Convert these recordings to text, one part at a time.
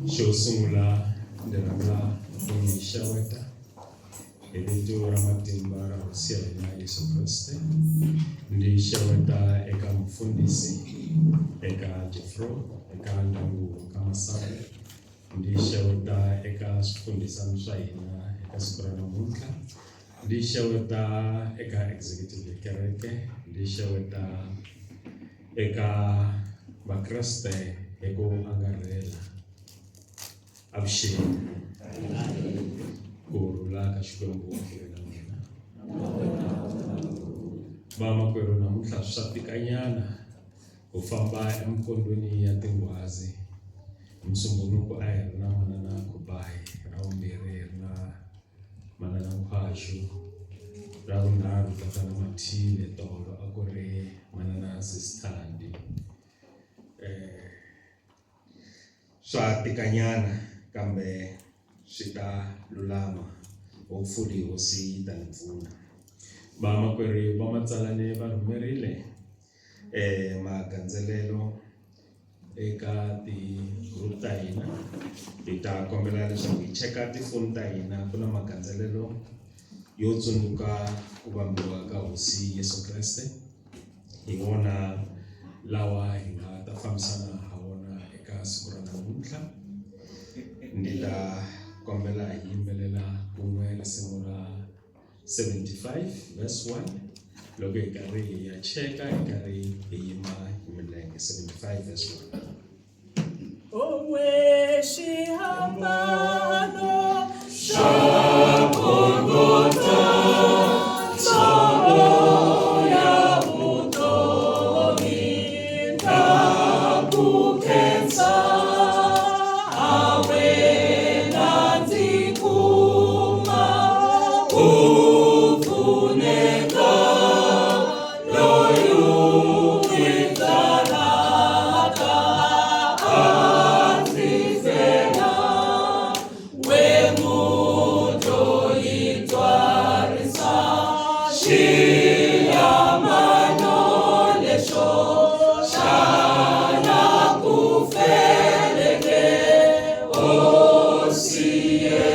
Shosungula nderanga ishaweta editu ramatimba rahusia na Yesu Kristo ndi shaweta eka mfundisi eka Jeffro eka ndangu kama sabe ndi shaweta eka mfundisa mshaina eka sikurana munka ndi shaweta eka executive kereke ndi shaweta eka bakraste eko angarela Abshir Kurula kashkwembu kirena mina Mama kwero namuhla satikanyana ufamba emkondweni ya tingwazi msumbunuko ayerna manana kubai raumbererna manana uhashu raunaru katana matile tolo akore manana sistandi satikanyana kambe sita lulama hopefully hosi tanifuna mama kweri bamatsalane barumerile maganzelelo eka ti group ta hina ita kombela leswaku hi cheka tifoni ta hina kuna maganzelelo yo tsundzuka ku vambiwa ka hosi Yesu Kriste hi wona lawa hi nga ta fambisana ha wona eka siku ra namuntlha ndila kombela hi yimbelela kun'we risimu ra 75 verse 1 loko hi karhi hi ya cheka hi karhi hi yima hi milenge 75 verse 1 Owe shihambano shakongota soya utomi takukensa awe nanzikuma ufuneka loyukitalaka azizela wemuto itwarisa shiyamano lesho shana kufeleke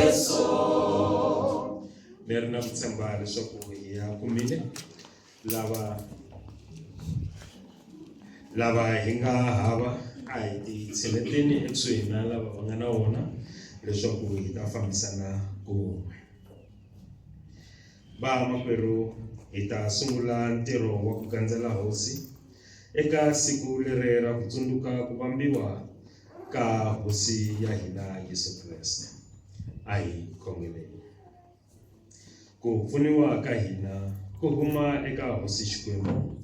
osiyeso nerina kutshemba leswaku hi ya kumile lava hi nga hava a hi ti tshineteni ekusuhi na lava va nga na wona leswaku hi ta fambisana kun'we makwerhu hi ta sungula ntirho wa ku gandzela hosi eka siku leri ra ku tsundzuka ku vambiwa ka hosi ya hina Yesu Kriste a hi khongeleni ku pfuniwa ka hina ku huma eka hosi Xikwembu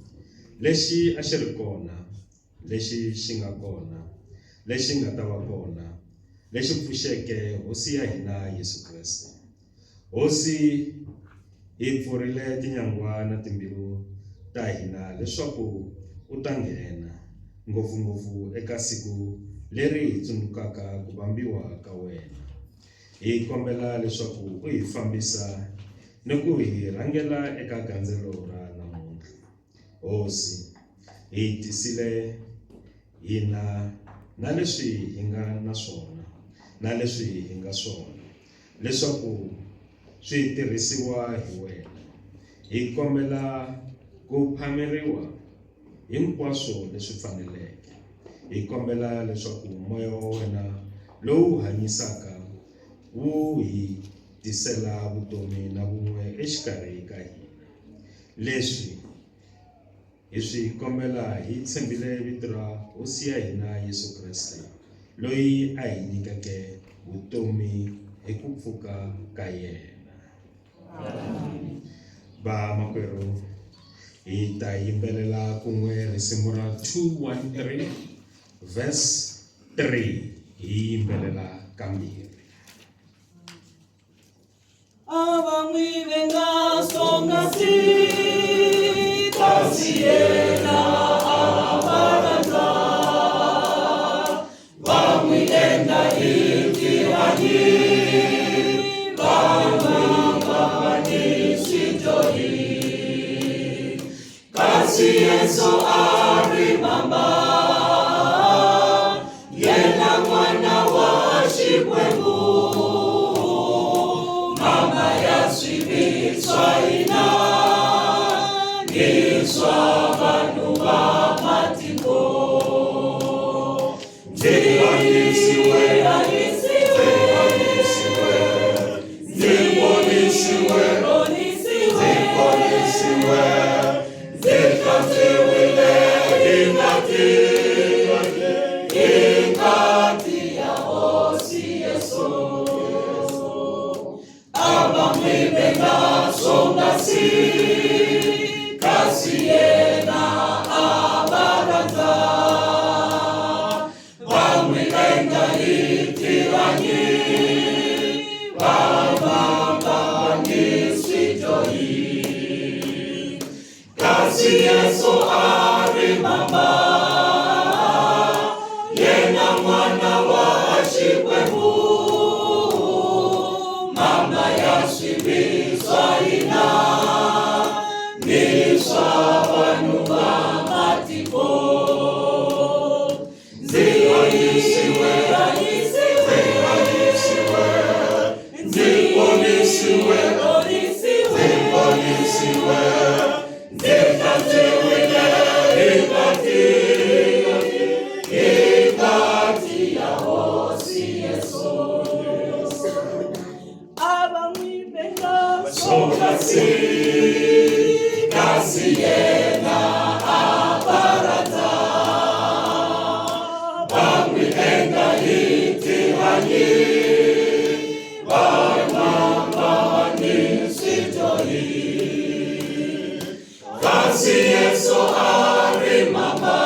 lexi a xi ri kona lexi xi nga kona lexi nga ta va kona lexi pfuxeke hosi ya hina Yesu Kriste hosi hi pfurile tinyangwa na timbilu ta hina leswaku u ta nghena ngopfungopfu eka siku leri hi tsundzukaka ku vambiwa ka wena. Hi kombela leswaku u hi fambisa ni ku hi rhangela eka gandzelo ra namuntlha. Hosi, hi tisile hina na leswi hi nga na swona na leswi hi nga swona leswaku swi tirhisiwa hi wena. Hi kombela ku phameriwa hinkwaswo leswi faneleke. Hi kombela leswaku moya wa wena lowu hanyisaka wu hi tisela vutomi na vun'we exikarhi ka hina. Leswi hi swi kombela hi tshembile vito ra Hosi ya hina Yesu Kreste, loyi a hi nyikeke vutomi hi ku pfuka ka yena. Va makwerhu, hi ta yimbelela kun'we risimu ra 213 verse 3. Hi yimbelela kambirhi. Avamwi venga songa si kasiena abarata. Vamwi enda itirani. Vamwi sitoi. Kasi Yesu arimamba. Yena mwana wa Shikwengu. Mama yasibitswaina niswa vanhu va matiko. Ndibonisiwe, ndikatiwile ingati ya Hosi Yesu. Abamwi venga songa si kasiena abarata. Vamwi enda itirani. Vamwi sitoi. Kasi Yesu arimamba. Yena mwana wa Shikwengu. Mama yasibitswaina niswa vanhu va matiko. Ndibonisiwe, ndikatiwile ingati ya Hosi Yesu. Abamwi venga songa si kasiena abarata. Vamwi enda itirani. Vamwi sitoi. Kasi Yesu arimamba.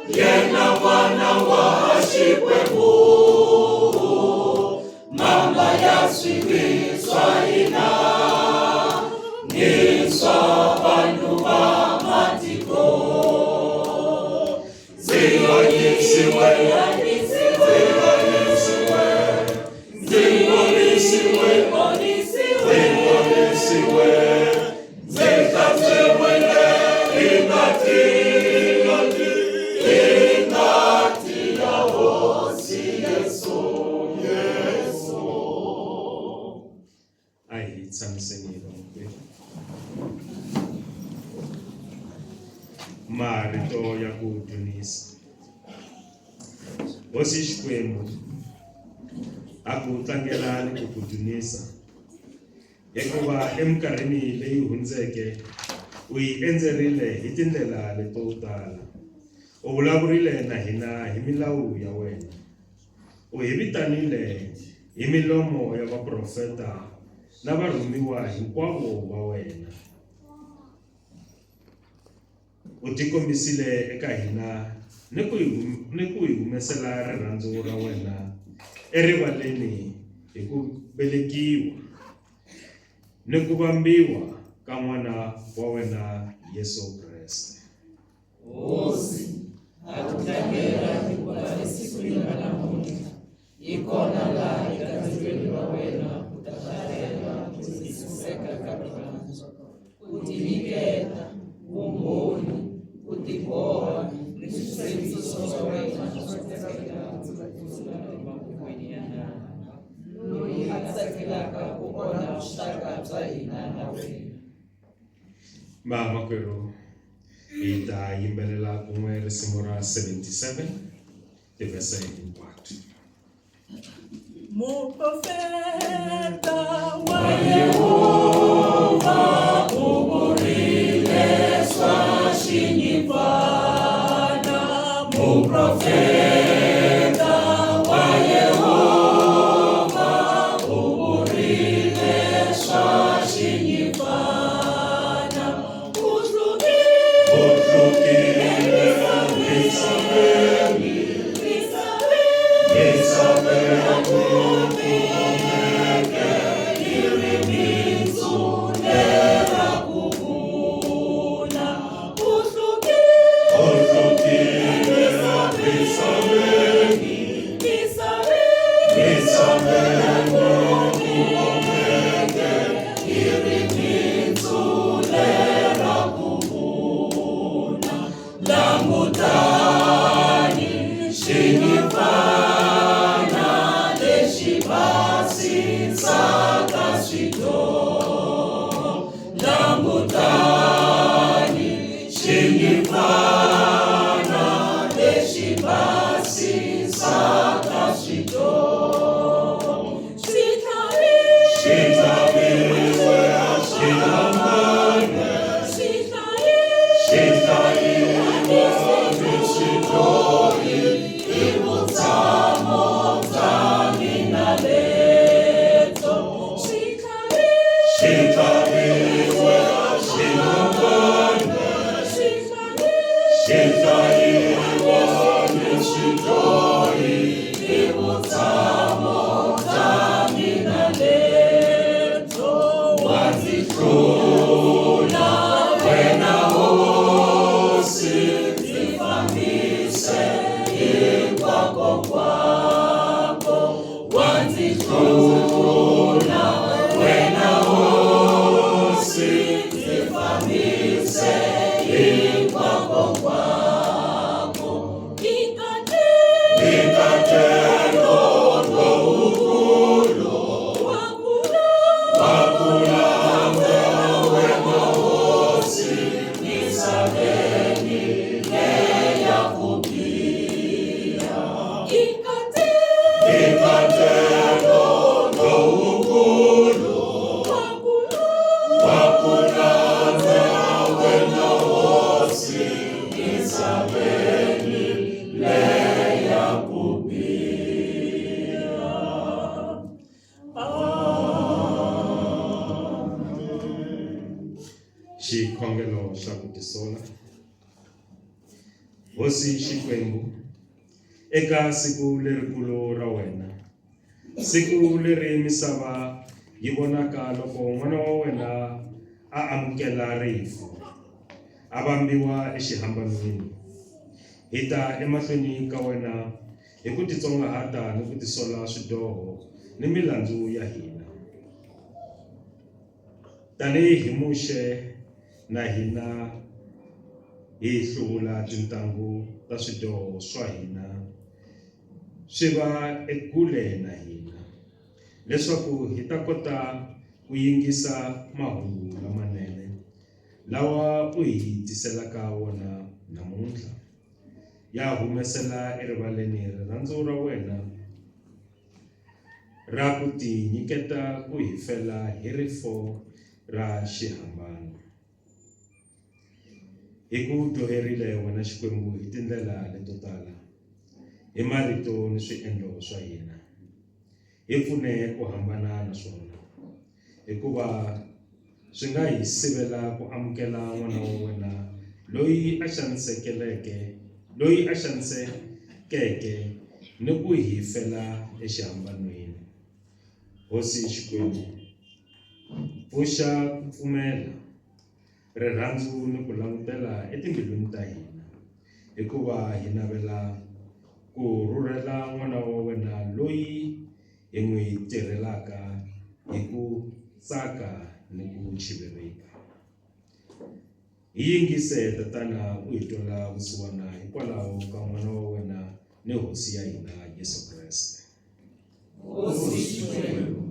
Yena mwana wa Shikwengu. Mama yasibitswaina niswa vanhu va matiko. Ndibonisiwe, ndikatiwile ingati ya Hosi Yesu. A hi tshamiseni vamukwerhu. Marito ya ku dzunisa. Hosi Xikwembu a ku tlangela ni ku dzunisa. Hikuva eminkarhini leyi hundzeke u hi endzerile hi tindlela leto tala. U vulavurile na hina hi milawu ya wena. U hi vitanile hi milomo ya vaprofeta na varhumiwa hinkwavo va wena. U tikombisile eka hina ni ku hi humesela rirhandzu ra wena erivaleni hi ku velekiwa ni ku vambiwa ka n'wana wa wena Yesu Kreste. Hosi, akutlangela hikuva esiku leri namuntlha yi kona laha egandzweni ra wena ku ta hlalela ku hiseka ka rirhandzu, ku tinyiketa, vumbhoni, ku tiboha ni swisembiso swa wena swo tsekela emavokweni ya Nyana, loyi a tsakelaka ku onha vuxaka bya hina na wena. Makwerhu, hi ta yimbelela kun'we risimu ra 77 tivhese hinkwato. Muprofeta wa Yehova u vurile swa xinyipana. Muprofeta wa Yehova u vurile swa xinyipana. Uhlukile misaveni, Xikhongelo xa ku tisola. Hosi Xikwembu, eka siku lerikulu ra wena, siku leri misava yi vonaka loko n'wana wa wena a amukela rifu, a vambiwa exihambanweni, hi ta emahlweni ka wena hi ku titsongahata ni ku tisola swidyoho ni milandzu ya hina. Tanihi muxe na hina hi hluvula tintangu ta swidyoho swa hina swi va ekule na hina, leswaku hi ta kota ku yingisa mahungu lamanene lawa u hi tiselaka wona namuntlha, ya humesela erivaleni rirhandzu ra wena ra ku ti nyiketa ku hi fela hi rifo ra xihambano. Hi ku dyoherile wena Xikwembu hi tindlela leto tala, hi marito ni swiendlo swa hina, hi pfune ku hambana na swona, hikuva swi nga hi sivela ku amukela n'wana wa wena loyi a xanisekeke ni ku hi fela exihambanweni. Hosi Xikwembu, pfuxa ku pfumela rirhandzu ni ku langutela etimbilwini ta hina, hikuva hi navela ku rhurhela n'wana wa wena loyi hi n'wi tirhelaka hi ku tsaka ni ku chiveleka. Hi yingise tatana u hi twela vusiwana hikwalaho ka n'wana wa wena ni hosi ya hina Yesu Kreste. Hosi Xikwembu,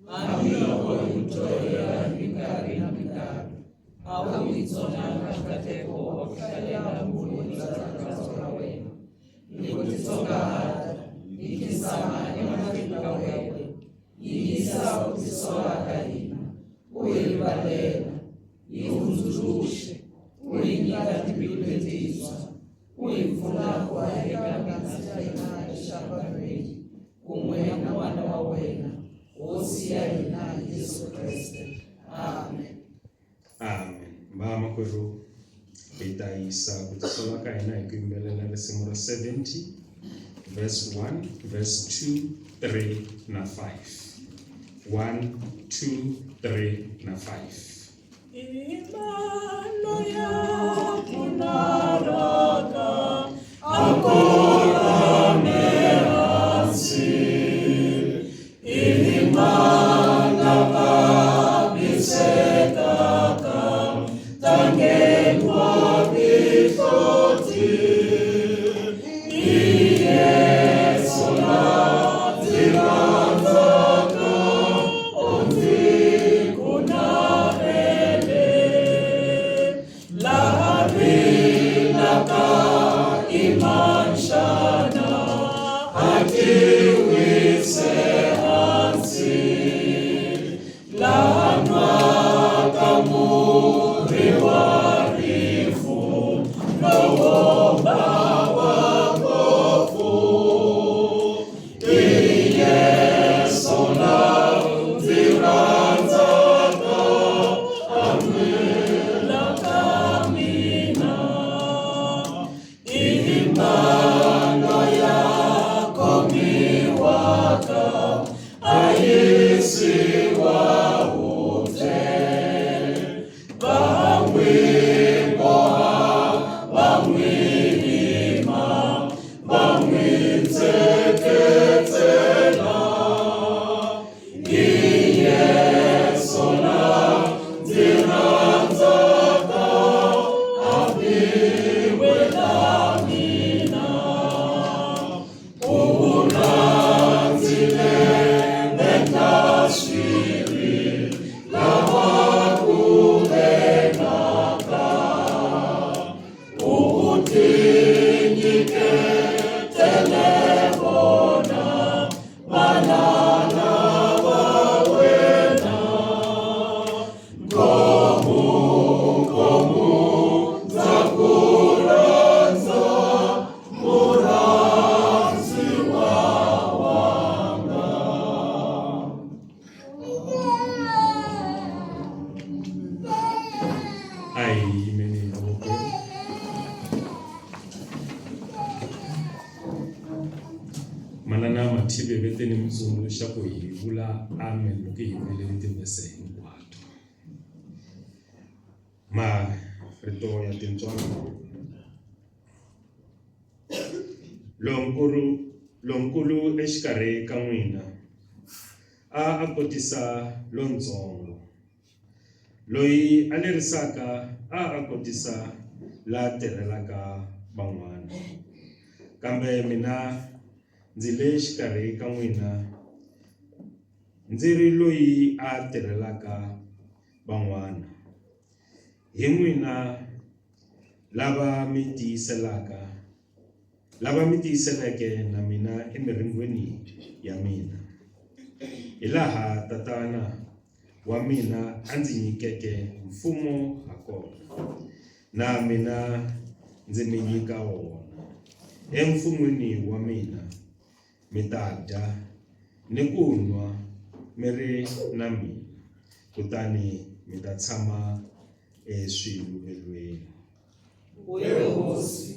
hambiloko hi tolela hi minkarhi na minkarhi, a wu hi tsonanga nkateko wa ku hlalela vutomi bya rhandzu ra wena, ni ku titsongahata hi khinsama emahlweni ka wena, hi yisa ku tisola ka hina, u hi rivalela, hi hundzuluxe, u hi nyika timbilu letintshwa, u hi pfuna ku hanyeka minsi ya hina exambanweni, kun'we na n'wana wa wena, hosi ya hina Yesu Kreste. Amen. Amen. Makwerhu, hi ta yisa ku tisola ka hina hi ku yimbelela risimu ra 70 verse 1, verse 2, 3 na 5. 1, 2, 3 na 5. Imano yako naraka, Ancora meranzi, ilimana pabisekaka, tangengwa bifoti, iyesola ziranzaka, onzi kunarele, laharinaka imanshana, akiwise hansi, lanwaka muri warifu, lowomba wakofu, iyesola ziranzaka, amela kamina, imano yako miwaka, ayisiwa ute, bamwimboha, bamwilima, bamwitseketsela, iyesola ziranzaka, abiwe lamina, uranzile nekashiri, lawakubenaka, utinyike telefona, banana wawena, komu zakuranza, muranzi wawanga. Amen. Manana mathibe vete ni mtsundzuxa ku hi vula amen loko hi velele tivese hinkwato. Marito ya tintswalo. Lonkulu exikarhi ka n'wina a kotisa lontsongo, loyi a lerisaka a kotisa la tirhelaka van'wana, kambe mina ndzi le xikarhi ka n'wina ndzi ri loyi a tirhelaka van'wana. Hi n'wina lava mi tiyiseleke na mina emirin'weni ya mina, hi laha tatana wa mina a ndzi nyikeke mfumo ha kona, na mina ndzi mi nyika wona. Emfumweni wa mina mi ta dya ni ku nwa mi ri na mina, kutani mi ta tshama eswiluvelweni. Wewe hosi,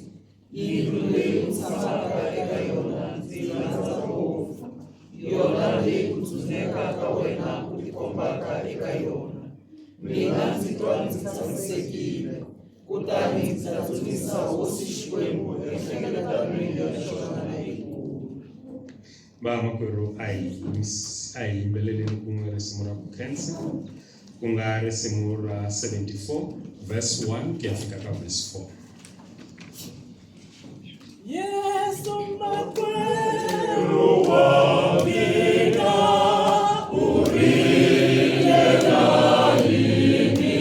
yindlu leyi u tshamaka eka yona ndzi rhandza ngopfu, yona leyi ku tshuneka ka wena ku tikombaka eka yona. mina nzitwa ndzi tshamisekile kutani ndzi ta dzunisa hosi Xikwembu ehlengeletano ya xona leyikulu. Vamakwerhu a hi yimbeleleni kun'we risimu ra ku khensa ku nga risimu ra 74 verse 1 ku ya fika ka verse 4. Yesu makwerhu wa mina urilela yini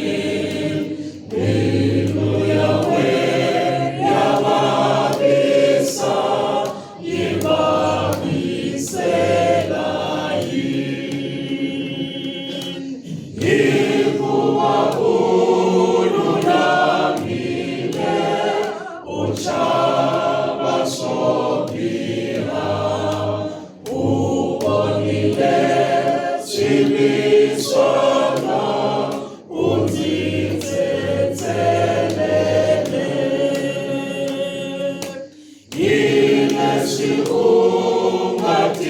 mbilu yawe yavavisa yivavisela yini hikuva ululamile uchava sobira ubonile siliswana unzitsetselele ilesi ungativeka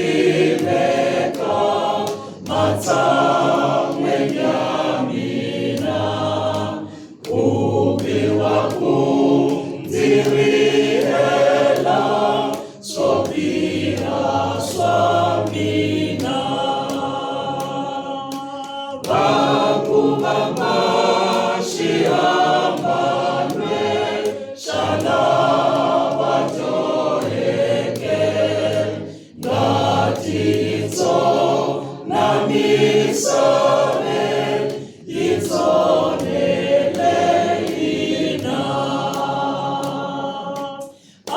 matsamweni ya mina ubiwa kundzirihela sobira swa mina vakuvamba xihambanwe xalava dyoheke ngati yitso na misave yitsonele hina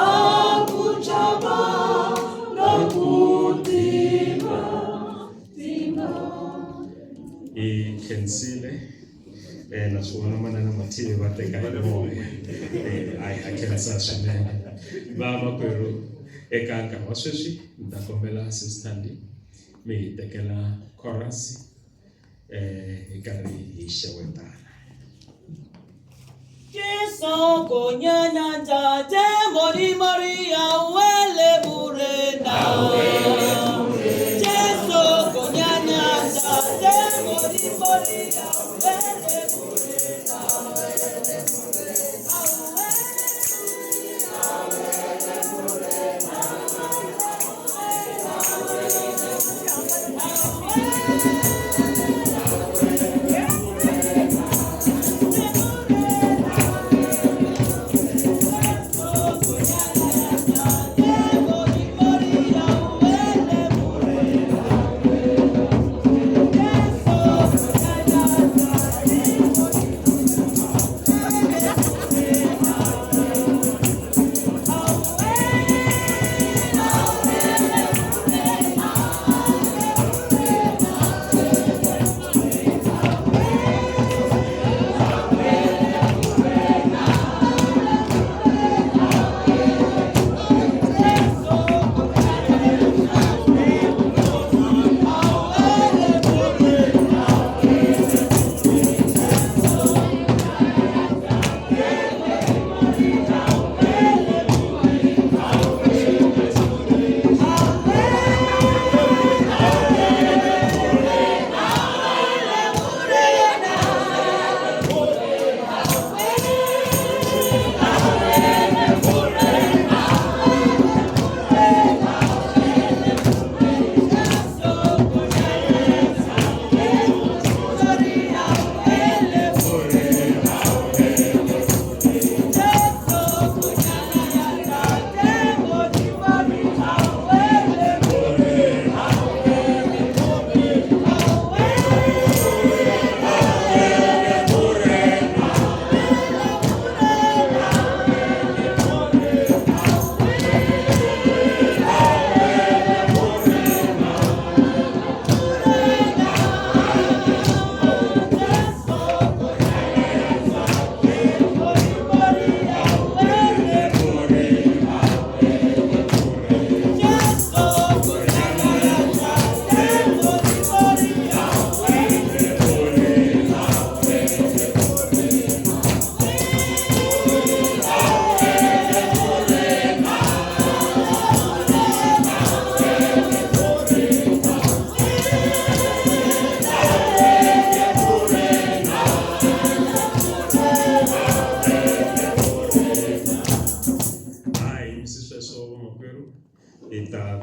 akujaba nakutima Hi khensile naswona manana Mathivi va teka hi moya a khensa swinene. Vamakwerhu eka nkarhi wa sweswi ni ta kombela Sister Ndi mi hi tekela chorus hi karhi hi xewetana. Kisokonyana tate mori Maria wele burena Kisokonyana tate mori Maria wele burena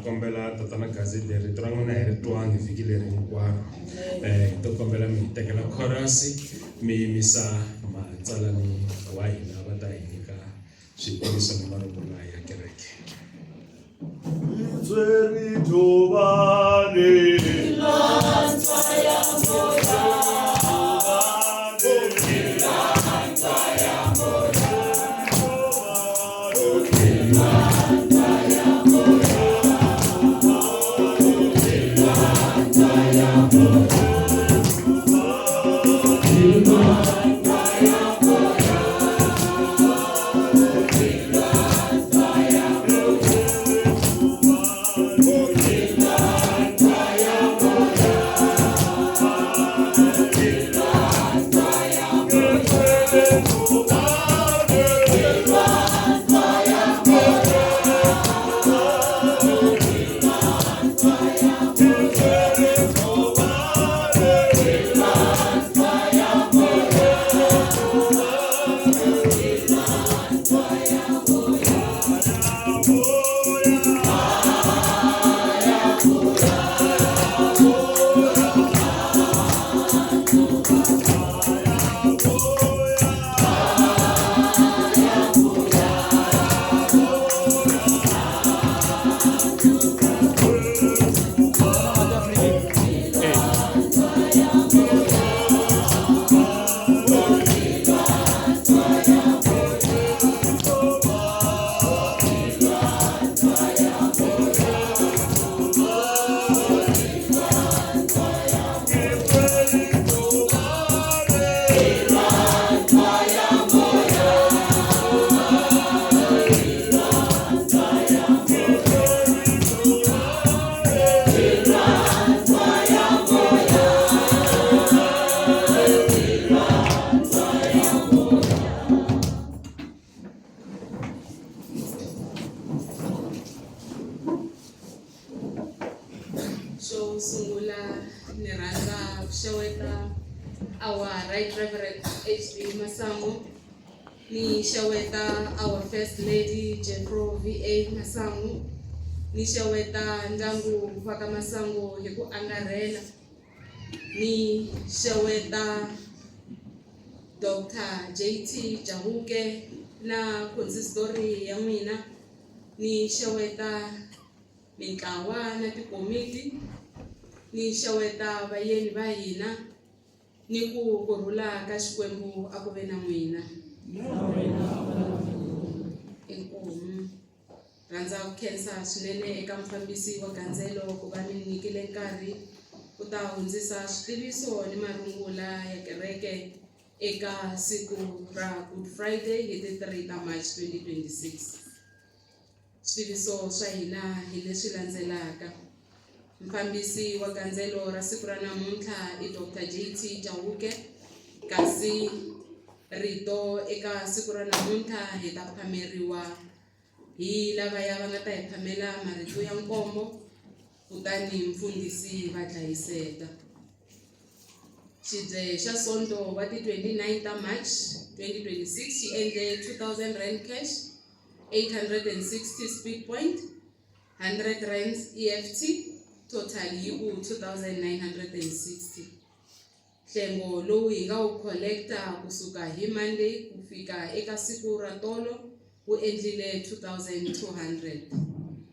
kombela tatana gazette rito ra n'wina hi ri twangi vhiki leri hinkwaro hi to kombela mi hi tekela chorus mi yimisa matsalani wa hina va ta hi nyika swikombiso ni marungula ya kereke. Xo sungula ni rhandza ku xeweta our Right Reverend H.B. Masango, ni xeweta our First Lady Jethro V.A. Masango, ni xeweta ndyangu wa ka Masango hi ku angarhela, ni xeweta Dr. J.T. Chauke na consistoriya ya n'wina, ni xeweta mintlawa na tikomiti, ni xeweta vayeni va hina, ni ku kurhula ka Xikwembu a ku ve na n'wina. Inkomu. Rhandza ku khensa swinene eka mufambisi wa gandzelo ku va mi nyikile nkarhi ku ta hundzisa switiviso ni marungula ya kereke eka siku ra Good Friday hi ti 3 ta March 2026. Switiviso swa hina hi leswi landzelaka. Mufambisi wa gandzelo ra siku ra namuntlha i Dr. J.T. Chauke, kasi rito eka siku ra namuntlha hi ta phameriwa hi lavaya va nga ta hi phamela marito ya nkombo, kutani mfundhisi va dlayiseka. Xibye xa sonto va ti 29 ta March 2026 xi endle 2,000 rand cash, 860 speed point, 100 rands EFT, total yi ku 2,960. Hlengo lowu hi nga wu collecta kusuka hi Monday ku fika eka siku ra tolo wu endlile 2,200.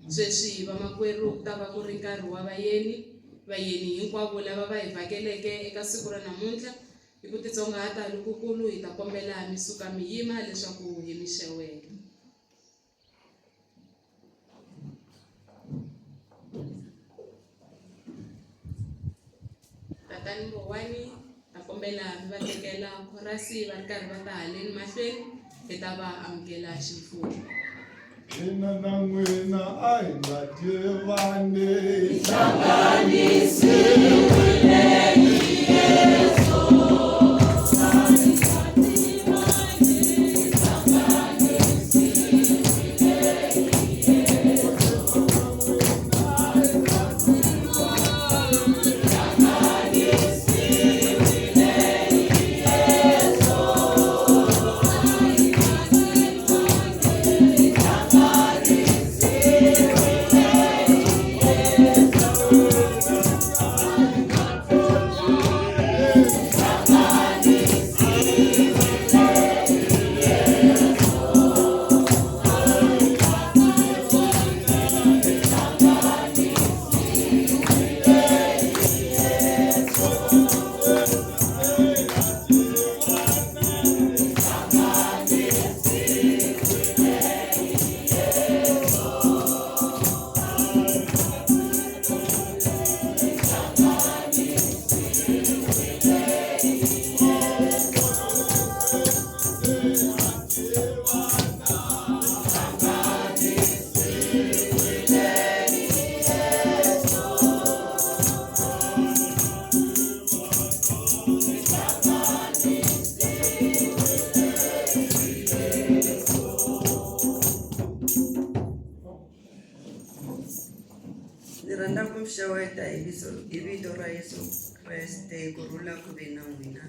Sweswi vamakwerhu ku ta va ku ri nkarhi wa vayeni hinkwavo lava va hi vhakeleke eka siku ra namuntlha hi ku titsongahata lokukulu hi ta kombela mi suka mi yima leswaku hi mi xeweta. Tatani Mbowani ta kombela mi va tekela khorasi va ri karhi va ta haleni mahlweni hi ta va amukela ximfumo. Mina na n'wina a hi nga tivani, xeweta hi vito ra Yesu Kreste kurhula ku ve na n'wina.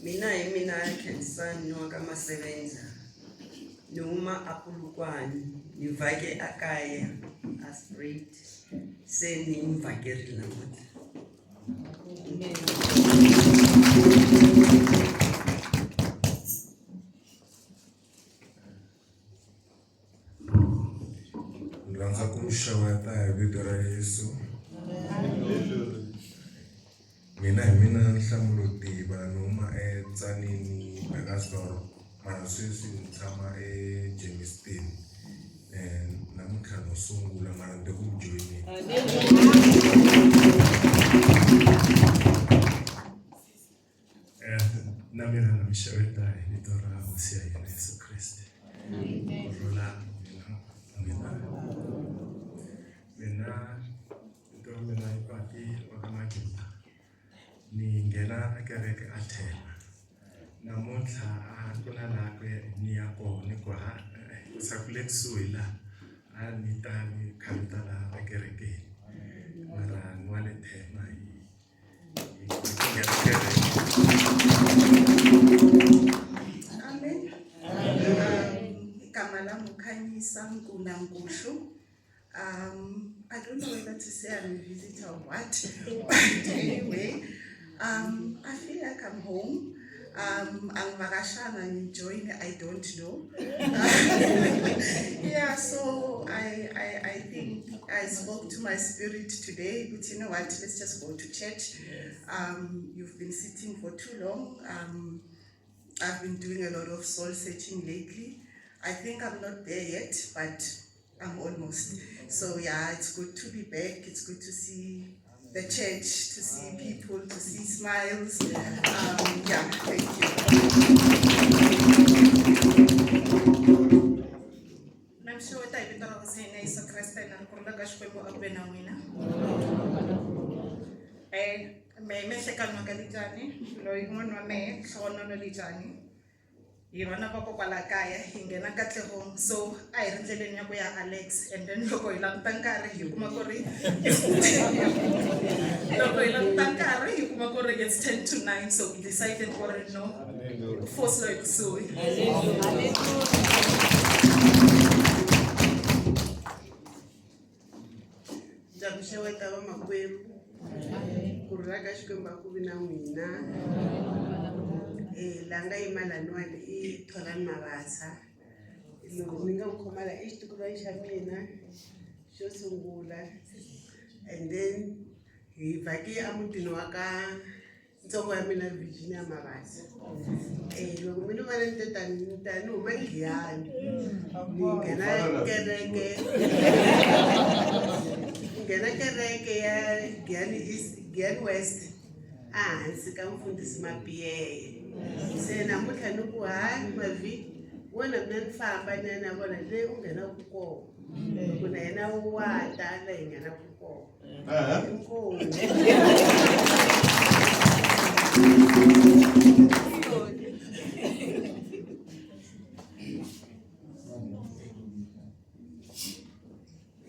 Mina hi mina Khensani wa ka Masevenza ni huma a Polokwane ni vhake a kaya a Spruit se ni mi vhakerile namuntlha. Ni rhandza ku mi xeweta hi vito ra Yesu. Mina hi mina Nhlamulo Tiva ni huma eTzaneen Bakersdorp mara sweswi ni tshama eGermiston. Namuntlha no sungula mara ni le ku mi joyineni. Na mina na mi xeweta hi vito ra Hosi ya hina Yesu Kreste. Kurhula mina vito ra mina i Pati wa ka Majuda. Ni nghena kereke a Thema. Namuntlha a ku na laha ni ya kona ni ku sa ku le kusuhi laha a ni ta ni khavita laha ekerekeni mara ni wa le Thema hi nghena kereke. Amen. Igama lami uKhanyisa Nkulunkulu. I don't know whether to say I'm a visitor or what, but anyway, I feel like I'm home. Angivakashanga, I'm enjoying it, I don't know. Yeah, so I think I spoke to my spirit today, but you know what, let's just go to church. You've been sitting for too long. I've been doing a lot of soul searching lately. I think I'm not there yet, but I'm almost. So yeah, it's good to be back. It's good to see the church, to see people, to see smiles. Yeah, thank you. I'm sure that I will not say Yesu Kriste na kurula Xikwembu a kuve na n'wina. Me hlekani mhaka lijani loyi n'wana wa mehe hlonolo lijani hi vana va kokwala kaya hi nghena Katlehong, so a hi ri ndleleni ya ku ya Alex, and then loko hi languta nkarhi hi kuma ku ri it's 10 to 9, so we decided ku ri no force loyi kusuhi. Ndza mi xeweta vamakwerhu kurhula ka Xikwembu a ku vi na n'wina. Laha nga yima laniwani i Tholani Mabasa. Loko mi nga n'wi khoma laha i xitukulwana xa mina xo sungula, and then hi vhake emutini wa ka ntsongo ya mina Virginia Mabasa. Loko mi ni vona ni ta ni huma Giyani ni nghena kereke ya Giyani West ehansi ka mfundhisi Mapiyeye. Se namuntlha ni ku hayi mavhiki wona mina ni famba ni ya na vona leyi u nghenaka kona loko na yena wa ta la hi nghenaka kona. Inkomu.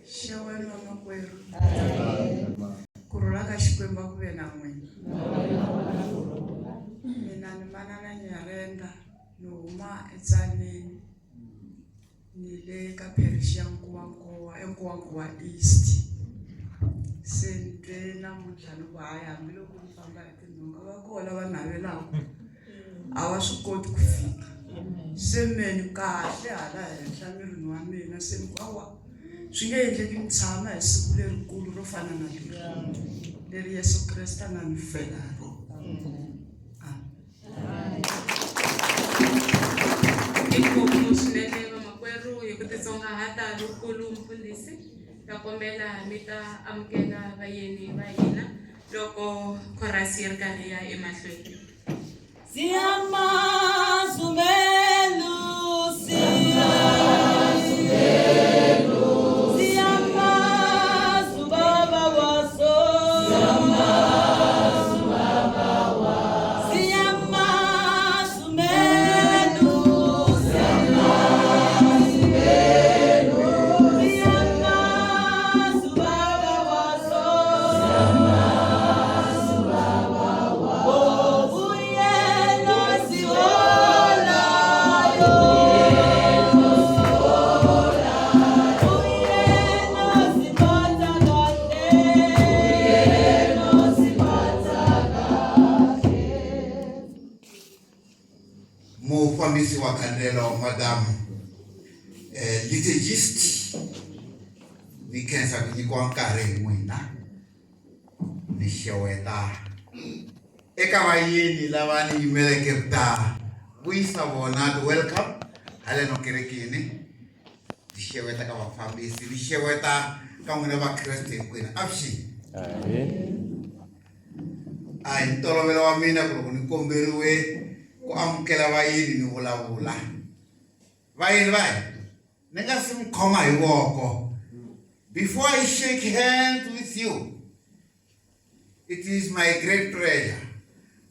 Xewani vamakwerhu, kurhula ka Xikwembu a ku ve na n'wina. Mina ni manana Nyarenda, ni huma eTzaneen, ni le ka parish ya Nkowankowa East. Se ni twe namuntlha ni ku hayi hambiloko ni famba hi tinhonga va kona va navelaka a va swi koti ku fika. Se meni kahle hala henhla mirini wa mina, se ni ku awa swi nge endleki ni tshama hi siku lerikulu ro fana na leri Yesu Kreste a nga ni fela hi rona. Inkomu swinene vamakwerhu hi ku titsongahata lokulu mfundhisi. Ta kombela mi ta amukela vayeni va hina loko chorus yi ri karhi ya emahlweni. Siyamazi mufambisi wa khandelo madam liturgist ni khensa ku nyikiwa nkarhi hi n'wina ni xeweta eka vayeni lava ni yimeleke ta vuyisa vona to welcome haleno kerekeni ni xeweta ka vafambisi ni xeweta ka n'wina vakreste hinkwenu avuxeni a hi ntolovelo wa mina ku loko ni komberiwe ku amukela vayeni ni vulavula vayeni va hina ni nga si mi khoma hi voko before I shake hands with you it is my great pleasure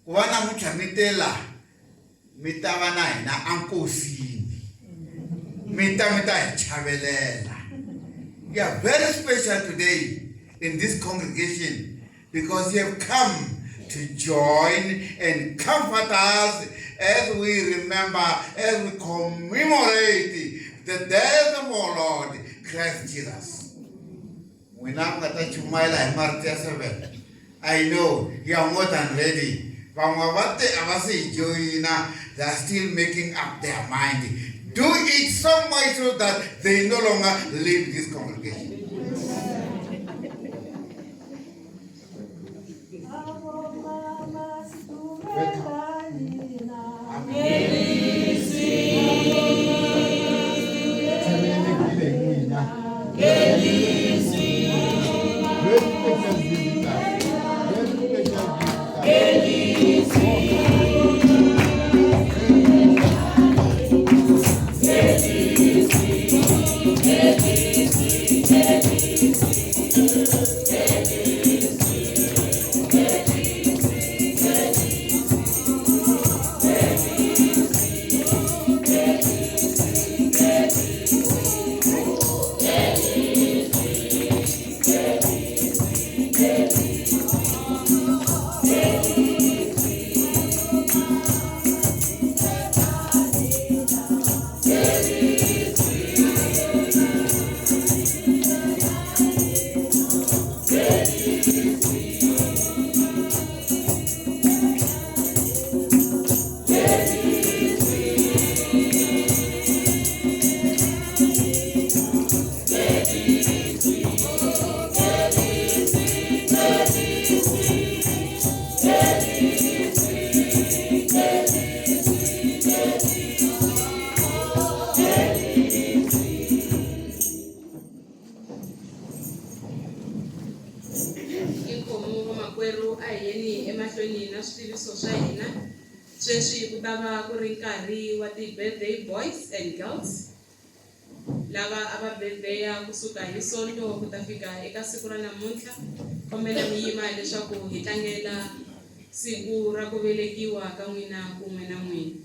ku va namuntlha mi te la mi ta va na hina enkosini mi ta hi chavelela. We are very special today in this congregation because you have come to join and comfort us as we remember, as we commemorate the death of our Lord Christ Jesus. I know you are more than ready. They are still making up their mind. Do it so much so that they no longer leave this congregation. Birthday boys and girls lava aba birthday kusuka hi sonto kutafika eka siku ra namuntlha kombela mi yima leswaku hi tlangela siku ra ku velekiwa ka n'wina kun'we na n'wina.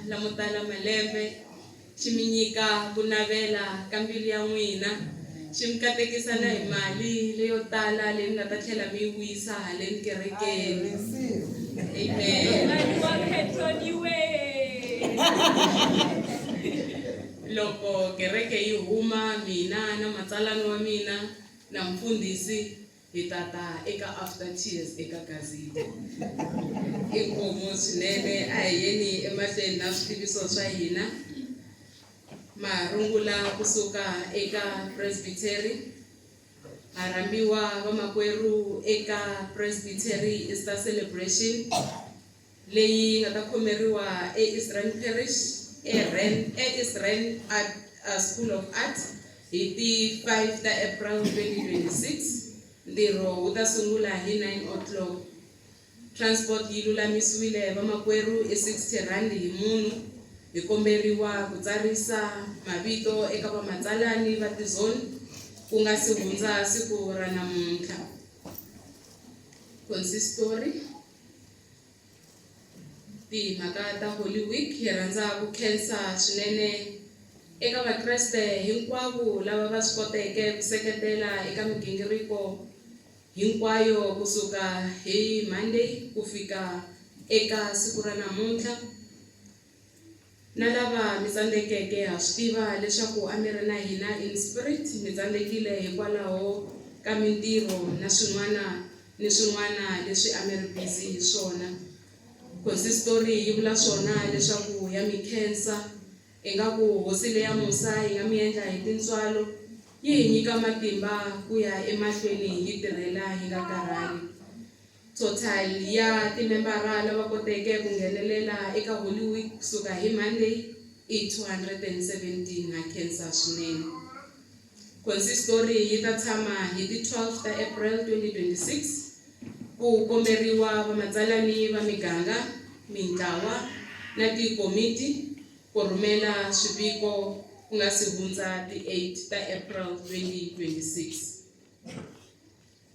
Lamutala malembe chiminyika kunavela kambili ya n'wina chimkatekisa na hi mali leyo tala leyi nga ta tlhela mi wisa haleni kerekeni. Loko kereke yi huma mina na matsalani wa mina na mfundhisi hi tata eka after tears eka Gazette. Inkomo swinene a hi yeni emahlweni na switiviso swa hina. Marungula kusuka eka Presbytery. Harambiwa vamakweru eka Presbytery Easter celebration leyi nga ta khomeriwa East Rand Parish East Rand School of Art hi ti 5 ta April 2026. Ntirho wu ta sungula hi 9 o'clock. Transport yi lulamisiwile vamakweru 60 rand hi munhu. Hi komberiwa ku tsarisa mavito eka vamatsalani va tizone ku nga si hundza siku ra namuntlha. Consistory timhaka ta Holy Week hi rhandza ku khensa swinene eka vakreste hinkwavo lava va swi koteke ku seketela eka migingiriko hinkwayo kusuka hi Monday ku fika eka siku ra namuntlha. Na lava mi tsandzekeke ha swi tiva leswaku a mi ri na hina in spirit, mi tsandzekile hikwalaho ka mintirho na swin'wana ni swin'wana leswi a mi ri busy hi swona. Consistory yi vula swona leswaku ya mi khensa, ingaku hosi leya Musa yi nga mi endla hi tintswalo, yi hi nyika matimba ku ya emahlweni yi tirhela hi nga karhali. Total ya timembara lava koteke ku nghenelela eka Holy Week kusuka hi Monday i 217 na khensa swinene. Consistory yi ta tshama hi ti 12 ta April 2026 ku komberiwa vamatsalani va miganga, mintlawa na tikomiti ku rhumela swiviko ku nga si hundza ti 8 ta April 2026.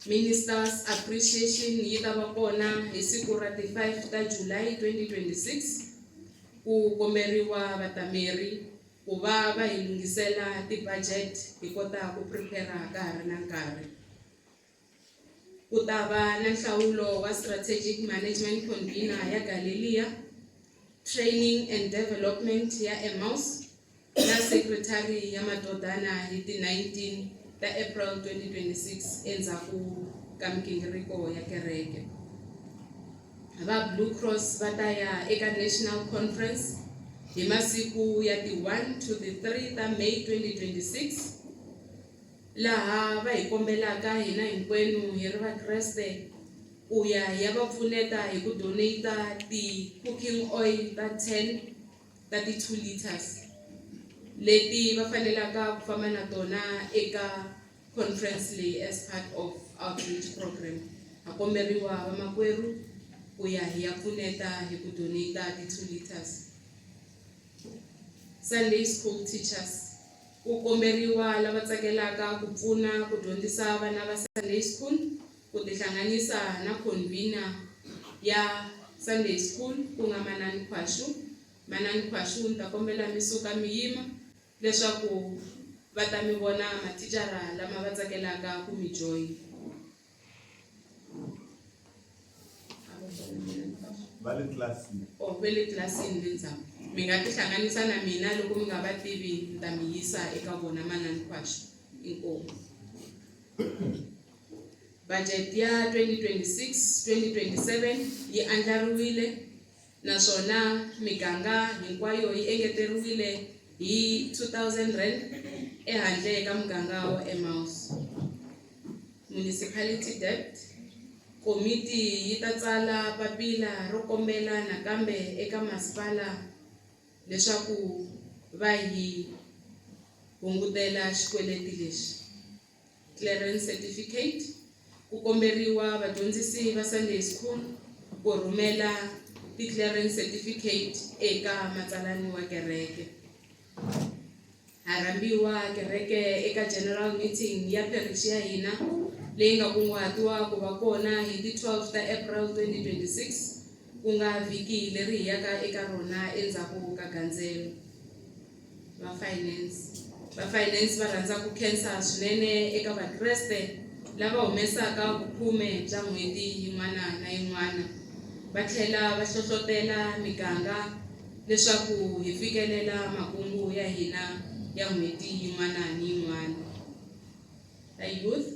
Ministers Appreciation yi ta va kona hi siku ra ti 5 ta July 2026 ku komberiwa vatameri ku va hi lunghisela ti-budget hi kota ku prepare ka ha ri na nkarhi. Ku ta va na nhlawulo wa Strategic Management Convener ya Galilee, Training and Development ya Emmaus na Secretary ya Madodana hi ti 19 ta April 2026 endzhaku ka migingiriko ya kereke. Va Blue Cross va ta ya eka National Conference hi masiku ya ti 1 to the 3 ta May 2026 laha va hi kombelaka hina hinkwenu hi ri vakreste ku ya va pfuneta hi ku donate ti-cooking oil ta 10 ta ti 2 liters leti va fanelaka ku famba na tona eka conference leyi as part of outreach program. Ha komberiwa vamakweru ku ya pfuneta hi ku donate ti 2 liters. Sunday school teachers ku komberiwa lava tsakelaka ku pfuna ku dyondzisa vana va Sunday school ku tihlanganisa na convener ya Sunday school ku nga Manani Khwashu. Manani Khwashu nta kombela misuka miyima leswaku va ta mi vona mathicara lama va tsakelaka ku mi join. Vale classini. Vele classini lendzhaku mi nga tihlanganisa na mina loko mi nga va tivi nta mi yisa eka vona Manani Khwashu. Inkomo. Budget ya 2026-2027 yi andlariwile naswona miganga hinkwayo yi engeteriwile hi 2,000 rand ehandle ka muganga wa Emmaus. Municipality debt komiti yi ta tsala papila ro kombela nakambe eka masipala leswaku va hi hungutela xikweleti lexi. Clearance certificate ku komberiwa vadyondzisi va Sunday school ku rhumela ti-clearance certificate eka matsalani wa kereke. Harambiwa kereke eka general meeting ya parish ya hina leyi nga kunguhatiwa ku va kona hi ti 12 ta April 2026 ku nga vhiki leri hi yaka eka rona endzhaku ka gandzelo. Va finance va rhandza ku khensa swinene eka vakreste lava humesaka vukhume bya n'hweti yin'wana na yin'wana. Va tlhela va hlohlotela miganga leswaku hi fikelela makungu ya hina ya n'hweti yin'wana ni yin'wana. The youth,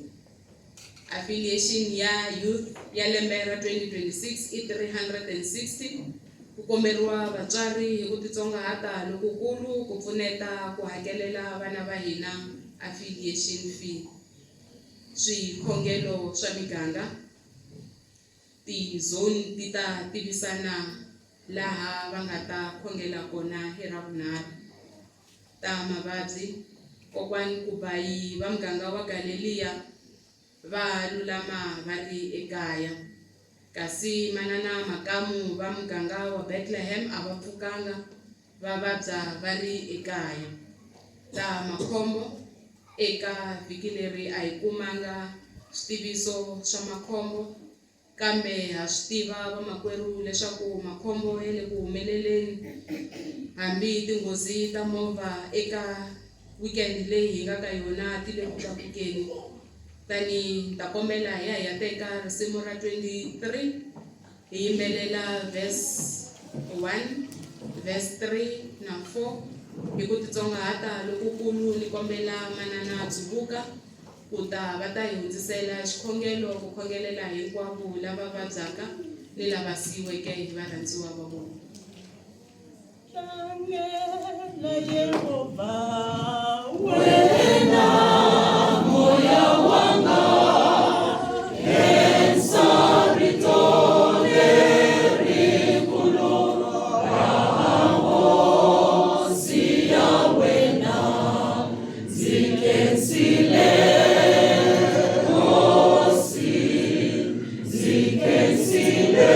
affiliation ya youth ya lembe ra 2026 i 360. Ku komberiwa vatswari hi ku titsongahata lokukulu ku pfuneta ku hakelela vana va hina affiliation fee. Swikhongelo swa miganga, tizone ti ta tivisana laha va nga ta khongela kona hi Ravunharhu. Ta mavabyi, kokwani Kubayi va muganga wa Galileya va lulama va ri ekaya, kasi manana Makamu va muganga wa Bethlehem a va pfukanga va vabya va ri ekaya. Ta makhombo, eka vhiki leri a hi kumanga switiviso swa makhombo, kambe ha swi tiva vamakwerhu leswaku makhombo ya le ku humeleleni, hambi tinghozi ta movha eka weekend leyi hi nga ka yona ti le ku tlakukeni. Tani ta kombela hi ya teka risimu ra 23 hi yimbelela verse 1, verse 3 na 4 hi ku titsongahata lokukulu. Ni kombela manana Zubuka ku ta va ta hi hundzisela xikhongelo ku khongelela hinkwavo lava vabyaka ni lava siyiweke hi varhandziwa va vona. Tlangela Yehova wena moya wanga hensa rito leri kulo ra hosi ya wena zikensile hosi zikensile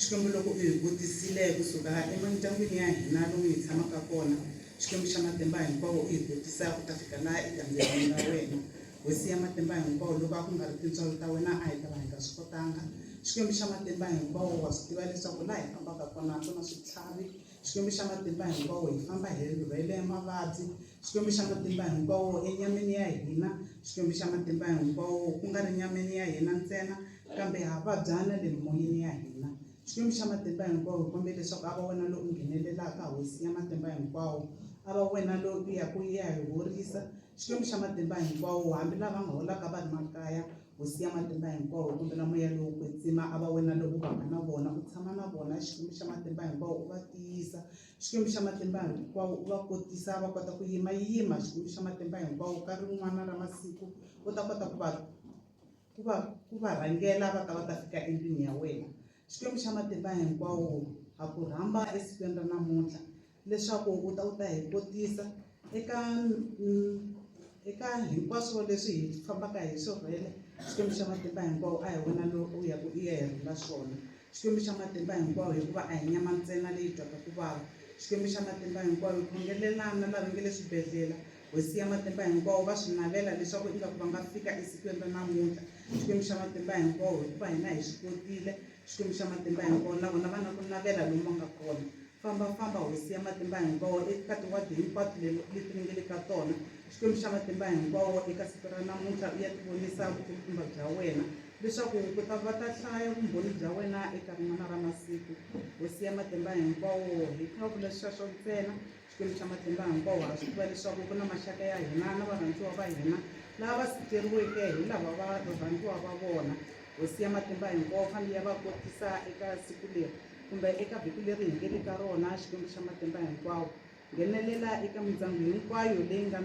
Xikwembu loko u hi vutisile kusuka emindyangwini ya hina lomu hi tshamaka kona, Xikwembu xa matimba hinkwawo u hi vutisa ku ta fika laha egangeni ra wena. Hosi ya matimba hinkwawo loko a ku nga ri tintswalo ta wena a hi ta va hi nga swi kotanga. Xikwembu xa matimba hinkwawo wa swi tiva leswaku laha hi fambaka kona ku na switlhavi. Xikwembu xa matimba hinkwawo hi famba hi rhwele mavabyi. Xikwembu xa matimba hinkwawo enyameni ya hina. Xikwembu xa matimba hinkwawo ku nga ri nyameni ya hina ntsena, kambe ha vabyana le moyeni ya hina. Xikwembu xa matimba hinkwawo hi kombela leswaku a va wena lowu nghenelelaka hosi ya matimba hinkwawo, a va wena lowu ya ku ya hi horisa. Xikwembu xa matimba hinkwawo hambi lava nga holaka va ri makaya, hosi ya matimba hinkwawo hi kombela moya lowu kwetsima a va wena lowu va ka na vona, u tshama na vona. Xikwembu xa matimba hinkwawo u va tiyisa. Xikwembu xa matimba hinkwawo u va kotisa va kota ku yimayima. Xikwembu xa matimba hinkwawo ka rin'wana ra masiku u ta kota ku va rhangela va ta fika endlwini ya wena. Xikwembu xa matimba hinkwawo ha ku rhamba esikwini ra namuntlha leswaku u ta hi kotisa eka hinkwaswo leswi hi fambaka hi swo rhwele. Xikwembu xa matimba hinkwawo a hi wena lowu u ya hi rhula swona. Xikwembu xa matimba hinkwawo hikuva a hi nyama ntsena leyi twaka ku vava. Xikwembu xa matimba hinkwawo hi khongelelana lava nge le swibedhlele. Hosi ya matimba hinkwawo va swi navela leswaku ingaku va nga fika esikwini ra namuntlha. Xikwembu xa matimba hinkwawo hikuva hina hi swi kotile. Xikwembu xa matimba hinkwawo na vona va na ku navela lomu va nga kona. Famba hosi ya matimba hinkwawo eka tiwadi hinkwato leti ni nga le ka tona. Xikwembu xa matimba hinkwawo eka siku ra namuntlha u ya ti vonisa vukulukumba bya wena leswaku va ta hlaya vumbhoni bya wena eka rin'wana ra masiku. Hosi ya matimba hinkwawo hi kha vula sweswo ntsena. Xikwembu xa matimba hinkwawo ha swi tiva leswaku ku na maxaka ya hina na varhandziwa va hina lava va sikeriweke hi lava varhandziwa va vona. Hosi ya matimba hinkwawo fanele ya va kotisa eka siku leri kumbe eka vhiki leri hi nge le ka rona. Xikwembu xa matimba hinkwawo nghenelela eka mindyangu hinkwayo leyi nga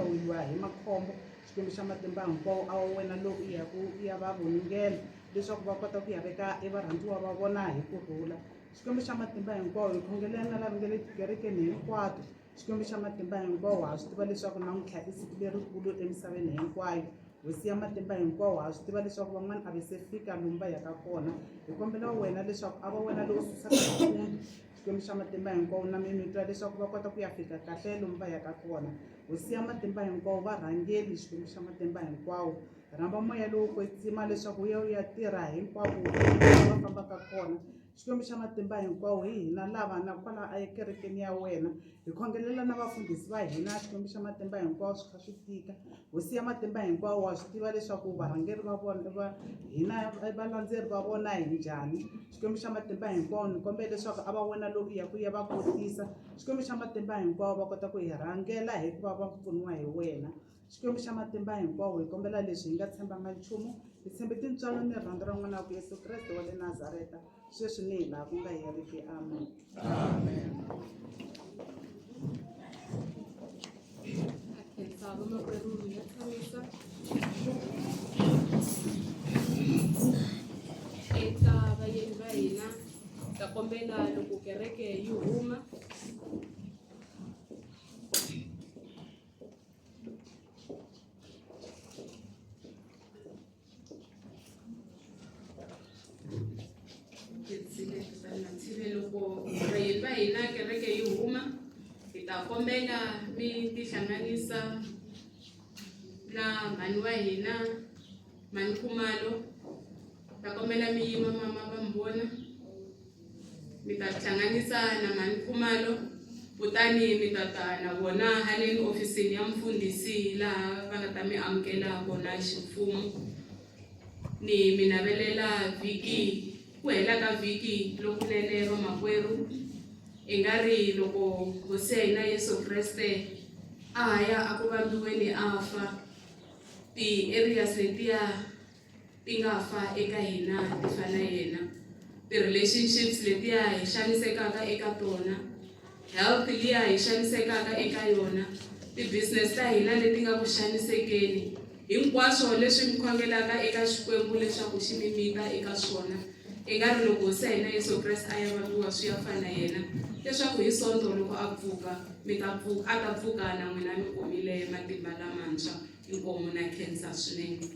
weriwa hi makhombo. Xikwembu xa matimba hinkwawo a wa wena lowu u ya va voningela leswaku va kota ku ya veka evarhandziwa va vona hi kurhula. Xikwembu xa matimba hinkwawo hi khongelela lava nge le tikerekeni hinkwato. Xikwembu xa matimba hinkwawo ha swi tiva leswaku namuntlha i siku lerikulu emisaveni hinkwayo. Hosi ya matimba hinkwawo ha swi tiva leswaku van'wana a va se fika lomu va yaka kona. Hi kombela wena leswaku a va wena lowu susaka mpundzu. Xikwembu xa matimba hinkwawo na mimitwa leswaku va kota ku ya fika kahle lomu va yaka kona. Hosi ya matimba hinkwawo varhangeli. Xikwembu xa matimba hinkwawo rhamba moya lowu kwetsima leswaku u ya tirha hinkwako va fambaka kona. Xikwembu xa matimba hinkwawo hi hina lava na kwala ekerekeni ya wena hi khongelela na vafundhisi va hina. Xikwembu xa matimba hinkwawo swi kha swi tika. Hosi ya matimba hinkwawo wa swi tiva leswaku varhangeri va vona hina valandzeri va vona hi njhani. Xikwembu xa matimba hinkwawo ni kombela leswaku a va wena lowu ya ku ya va kotisa. Xikwembu xa matimba hinkwawo va kota ku hi rhangela hikuva va pfuniwa hi wena. Xikwembu xa matimba hinkwawo hi kombela leswi hi nga tshembanga nchumu hi tshembe tintswalo ni rhandzu ra n'wana wa Yesu Kreste wa le Nazareta sweswi ni hi laha ku nga heriki. Amen. Amen. Akhensa vamakwerhu ya tshamisa eka vayeni va hina ta kombela loko kereke yi huma loko vayeni va hina kereke yi huma hi ta kombela mi tihlanganisa na mhani wa hina Mhani Khumalo. Ta kombela mi yima mama va mi vona. Mi ta hlanganisa na Mhani Khumalo kutani mi ta ta na vona haleni ofisini ya mfundhisi laha va nga ta mi amukela kona ximfumo. Ni mi navelela vhiki ku hela ka vhiki lokunene vamakwerhu. I nga ri loko hosi ya hina Yesu Kreste a ya a ku vambiweni a fa ti-areas letiya ti nga fa eka hina ti fana yena. Ti-relationships letiya hi xanisekaka eka tona, health liya hi xanisekaka eka yona, ti-business ta hina leti nga ku xanisekeni, hinkwaswo leswi mi khongelaka eka Xikwembu leswaku xi mimita eka swona. I nga ri loko hosi ya hina Yesu Kreste a ya vambiwa swi ya fana yena leswaku hi sonto loko a pfuka a ta pfuka na n'wina mi kumile matimba lamantshwa. Inkomu na khensa swinene.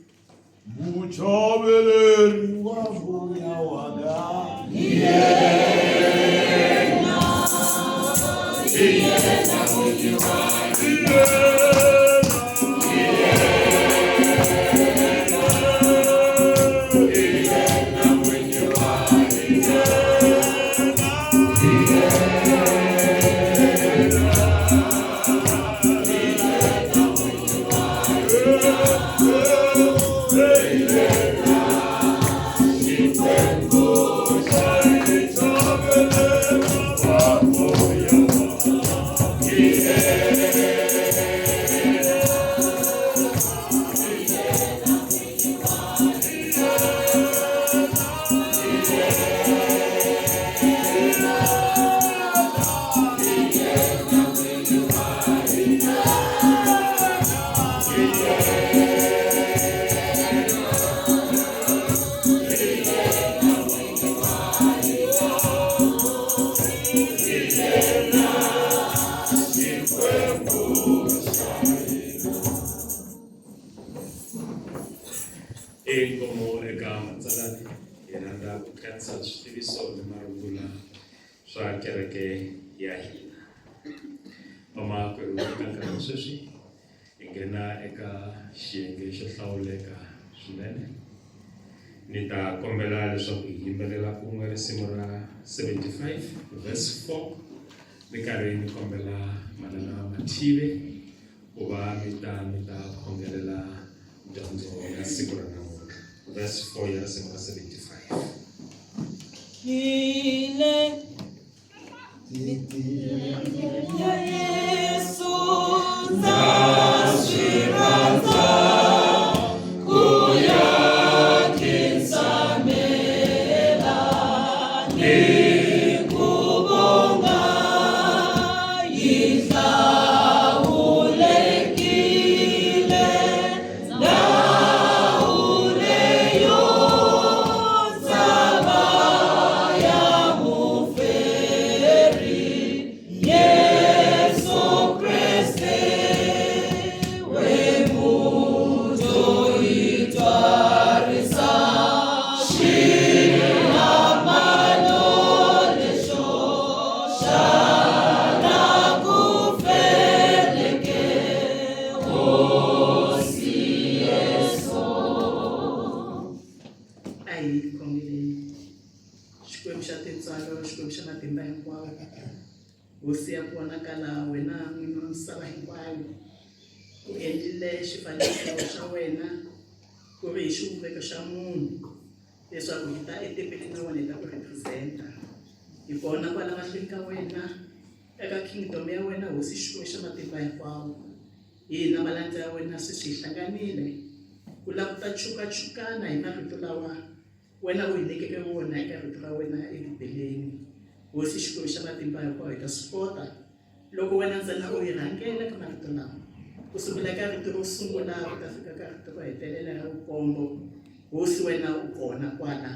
Muchaveleri wa vuya wanga Inkomo eka matsalani yena la ku khensa switiviso ni marungula swa kereke ya hina. Vamakwerhu eka nkarhi sweswi hi nghena eka xiyenge xo hlawuleka swinene. Ni ta kombela leswaku hi yimbelela kun'we risimu ra 75 verse 4 ni karhi ni kombela manana Mathive ku va mi ta khongelela dyondzo ya siku ra namuntlha. Verse 4 ya risimu ra 75. Ya Yesu zashiranza kuyakinsamela nikubonga yihlawulekile ndawuleyo nzaba yamuferi Yesu Kriste wemuto itwarisa shilamalolesho shana kufeleke Hosi Yesu. Ai khongeleni xikwembu xa tintswalo xikwembu xa matimba hinkwawo hosi ya ku vonakala wena n'wini wa misava hinkwayo u endlile xifaniso xa wena ku ri hi xivumbeko xa munhu leswaku hi ta etempeleni na wena hi ta ku representa hi kona kwala mahlweni ka wena eka kingdom ya wena hosi xikwembu xa matimba hinkwawo hina malandza ya wena sweswi hi hlanganile ku lava ku ta chukachukana hi marito lawa wena u hi nyikeke wona eka rito ra wena ebibeleni hosi xikwembu xa matimba hinkwawo hi ta swi kota loko wena ntsena u hi rhangela ka marito lawa ku sungula eka rito ro sungula ku ta fika ka rito ro hetelela ra vukombo hosi wena u kona kwala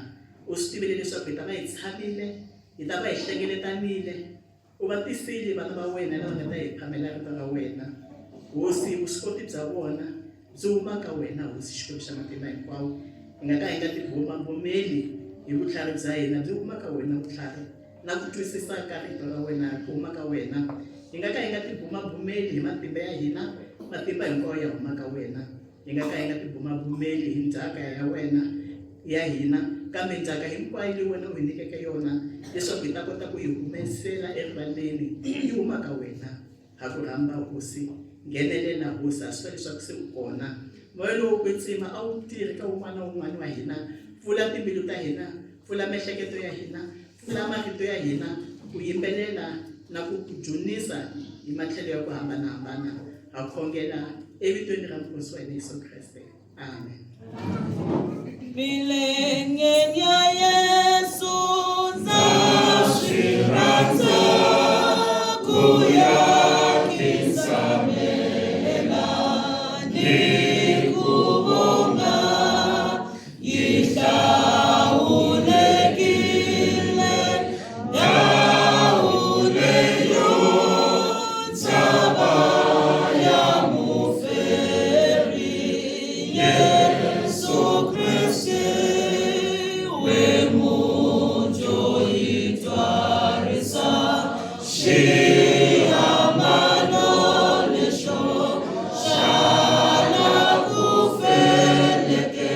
u swi tivile leswaku hi ta va hi tshamile hi ta va hi hlengeletanile u va tisile vana va wena lava nga ta hi phamela rito ra wena hosi vuswikoti bya vona byi huma ka wena hosi xikwembu xa matimba hinkwawo hi nga ka hi nga tibumabumeli hi vutlhari bya hina byi huma ka wena vutlhari na ku twisisa ka rito ra wena ku huma ka wena hi nga ka hi nga tibumabumeli hi matimba ya hina matimba hinkwawo ya huma ka wena hi nga ka hi nga tibumabumeli hi ndzhaka ya wena ya hina kambe ndzhaka hinkwayo leyi wena u hi nyikeke yona leswaku hi ta kota ku yi humesela erivaleni yi huma ka wena ha ku rhamba hosi nghenelela hosi a swi ta leswaku se u kona moya lowu kwetsima a wu tirhi ka wun'wana na wun'wana wa hina pfula timbilu ta hina pfula miehleketo ya hina pfula marito ya hina ku yimbelela na ku dzunisa hi matlhelo ya ku hambanahambana ha khongela evitweni ra nkosi wa hina Yesu Kriste amen. Milengeni ya Yesu zashiranza kuyakinsamela nikubonga yihlawulekile ndawuleyo nzaba yamuferi Yesu Kriste wemuto itwarisa shiamanolesho shana kufeleke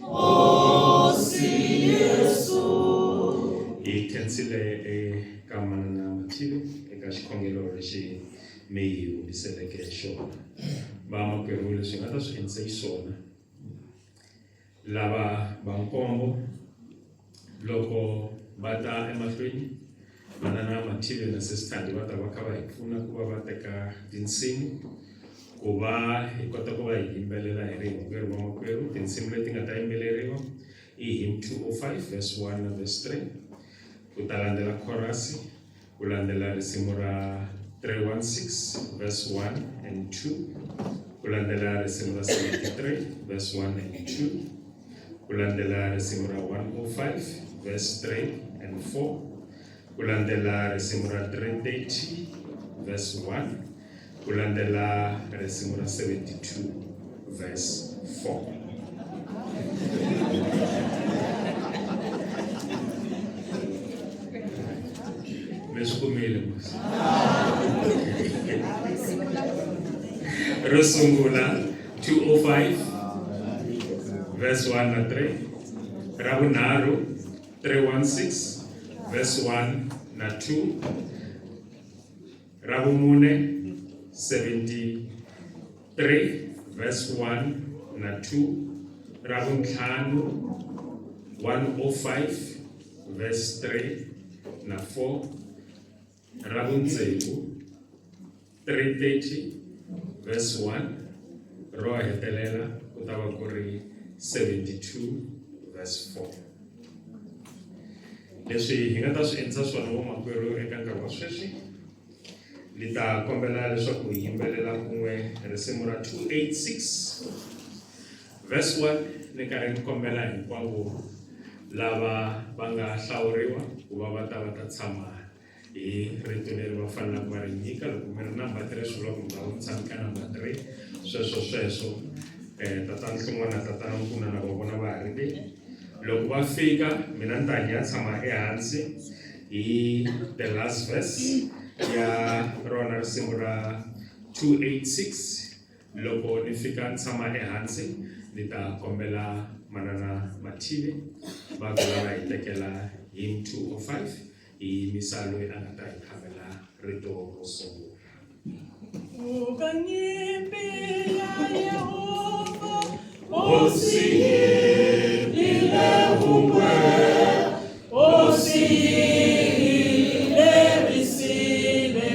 Hosi Yesu. Hi khensile eka manana Mathive eka xikhongelo lexi mi hi humbiseleke xona. Vamakwerhu leswi nga ta swi endlise xiswona lava va nkombo loko va ta emahlweni manana Mathive na Sesithandi va ta va kha va hi pfuna ku va va teka tinsimu ku va hi kota ku va hi yimbelela hi ri hinkwerhu vamakwerhu. Tinsimu leti nga ta yimbeleriwa i hymn 205 verse 1 na verse 3 ku ta landzela chorus ku landzela risimu ra 316 verse 1 and 2 ku landzela risimu ra 73 verse 1 and 2 ku landzela risimu ra 105 verse 3 and 4 ku landzela risimu ra 330 verse 1 ku landzela risimu ra 72 verse 4. Leswikumile mos. Ro sungula 205 verse 1 na 3. Ra vunharhu 316 verse 1 na 2. Ra vumune 73 verse 1 na 2. Ra vuntlhanu 105 verse 3 na 4. Ra vuntsevu 330 verse 1. Ro hetelela ku ta va ku ri 72 verse 4. Leswi hi nga ta swi endlisa swona vamakwerhu eka nkarhi wa sweswi, ni ta kombela leswaku hi yimbelela kun'we risimu ra 286 verse 1. Ni karhi ni kombela hinkwavo lava va nga hlawuriwa ku va va ta tshama hi rito leri va fanelaka va ri nyika. Loko mi ri number 3 swi vula ku mi va mi tshami ka number 3. Sweswo tatana Nhlongwana na tatana Nkuna na vona va ha ri le. Loko va fika mina ni ta ya tshama ehansi hi the last verse ya rona risimu ra 286. Loko ni fika ni tshama ehansi ni ta kombela manana Mathibe va va hi tekela hymn 205 hi misa loyi a nga ta hi khavela rito ro sungula. Ukanyimbi ya Yehova, Osiyile umwe, osiyile risile,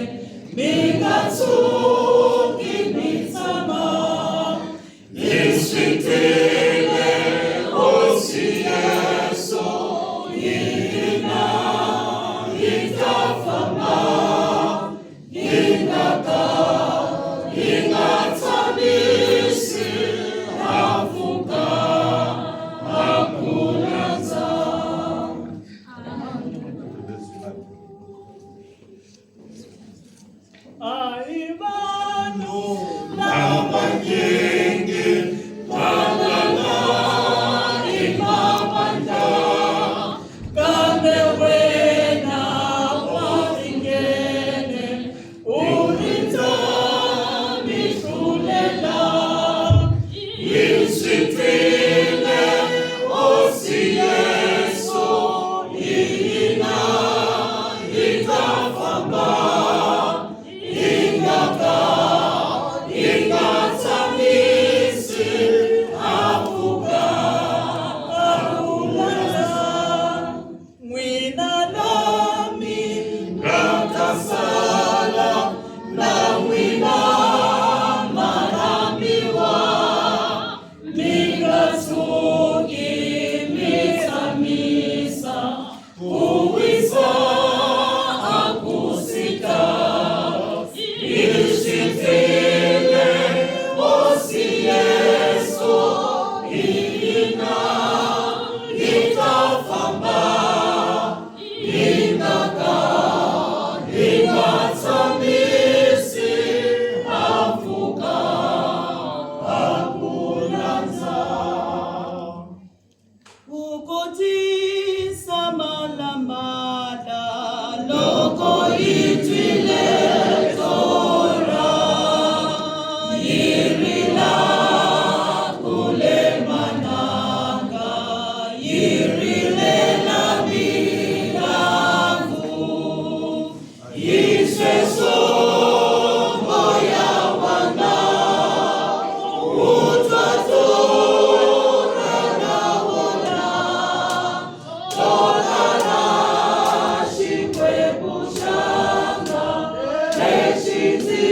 mingatsuki mitsama, Yeswitele osiyeso, ina, itafama, ingaka, ingatsamisi, afuka, akunanza. Aibanu labanyenge, balala imabanda, kame wena waringene, ulinza mishulela, yisitile osiyeso, ina itafamba, ingaka ingatsamisi, afuka akulala, mwina nami ngatasala, na mwina maramiwa, mingasuki mitsamisa, uwisa akusita, ishitile osiyeso, ina itafamba, ingaka ingatsamisi, afuka akunanza. Ukotisa malamala, loko itwile tora, yirila kule mananga, yirile la milavu, yiseso moya wana, utwatora na wona, torara shikwe bushanga, eshiti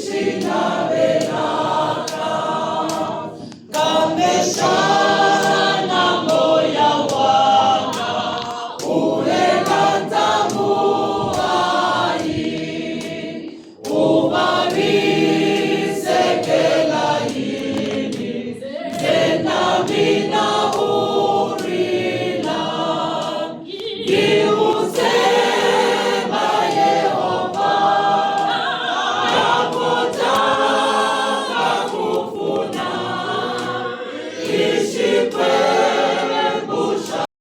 shinavelaka, kameshana moya wana, uhelatamu ai, ubarisekela yini, tena mina